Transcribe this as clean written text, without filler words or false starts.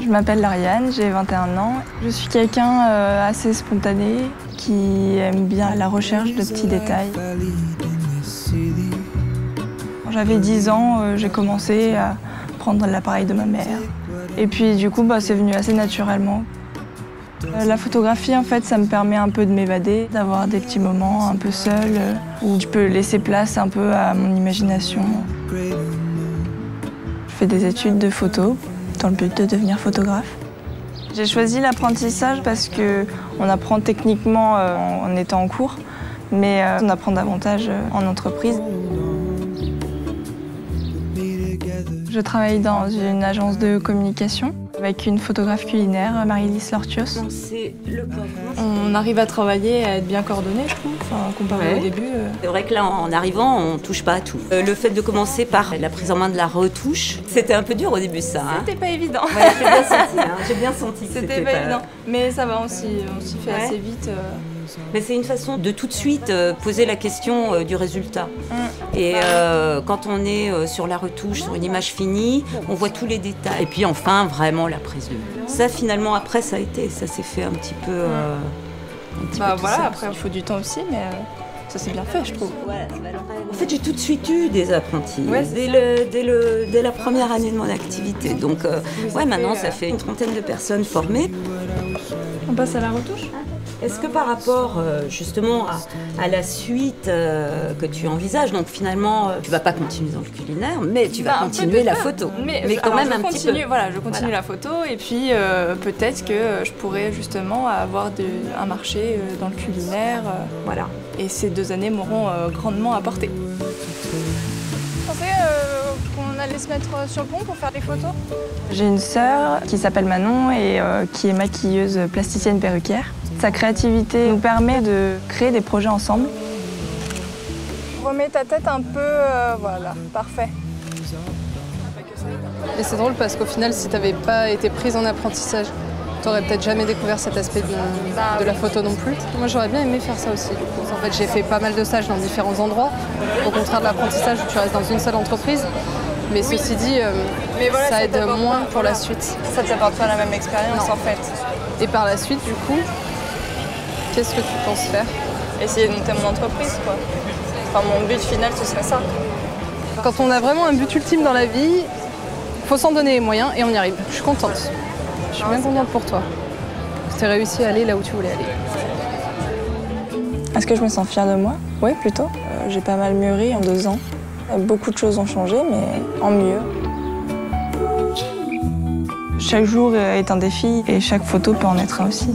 Je m'appelle Lauriane, j'ai 21 ans. Je suis quelqu'un assez spontané qui aime bien la recherche de petits détails. Quand j'avais 10 ans, j'ai commencé à prendre l'appareil de ma mère. Et puis du coup, c'est venu assez naturellement. La photographie, en fait, ça me permet un peu de m'évader, d'avoir des petits moments un peu seul, où je peux laisser place un peu à mon imagination. Je fais des études de photo dans le but de devenir photographe. J'ai choisi l'apprentissage parce qu'on apprend techniquement en étant en cours, mais on apprend davantage en entreprise. Je travaille dans une agence de communication avec une photographe culinaire, Marie-Lise Lortios. On arrive à travailler et à être bien coordonnés, je trouve, comparé au début. C'est vrai que là, en arrivant, on touche pas à tout. Le fait de commencer par la prise en main de la retouche, c'était un peu dur au début, ça. C'était pas évident. Ouais, j'ai bien senti. J'ai bien senti que c'était pas évident. Mais ça va, on s'y fait assez vite. Mais c'est une façon de tout de suite poser la question du résultat. Et quand on est sur la retouche, sur une image finie, on voit tous les détails. Et puis enfin, vraiment la prise de vue. Ça, finalement, après, ça s'est fait un petit peu. Voilà, après, il faut du temps aussi, mais ça s'est bien fait, je trouve. En fait, j'ai tout de suite eu des apprentis, dès la première année de mon activité. Donc, maintenant, ça fait une trentaine de personnes formées. On passe à la retouche ? Est-ce que par rapport justement à la suite que tu envisages, donc finalement tu vas pas continuer dans le culinaire, mais tu vas continuer la photo, mais quand même un petit peu. Voilà, je continue la photo et puis peut-être que je pourrais justement avoir un marché dans le culinaire. Voilà. Et ces 2 années m'auront grandement apporté. Vous pensez qu'on allait se mettre sur le pont pour faire des photos? J'ai une sœur qui s'appelle Manon et qui est maquilleuse plasticienne perruquière. Sa créativité nous permet de créer des projets ensemble. Remets ta tête un peu, voilà, parfait. Et c'est drôle parce qu'au final, si tu n'avais pas été prise en apprentissage, tu n'aurais peut-être jamais découvert cet aspect de la photo non plus. Moi, j'aurais bien aimé faire ça aussi. Du coup. En fait, j'ai fait pas mal de stages dans différents endroits, au contraire de l'apprentissage où tu restes dans une seule entreprise. Mais ceci dit, ça aide moins pour la suite. Ça ne t'apporte pas la même expérience en fait. Et par la suite, du coup, qu'est-ce que tu penses faire? Essayer de monter mon entreprise, quoi. Enfin, mon but final, ce serait ça. Quand on a vraiment un but ultime dans la vie, il faut s'en donner les moyens et on y arrive. Je suis contente. Je suis bien contente pour toi. Tu as réussi à aller là où tu voulais aller. Est-ce que je me sens fière de moi? Oui, plutôt. J'ai pas mal mûri en 2 ans. Beaucoup de choses ont changé, mais en mieux. Chaque jour est un défi et chaque photo peut en être un aussi.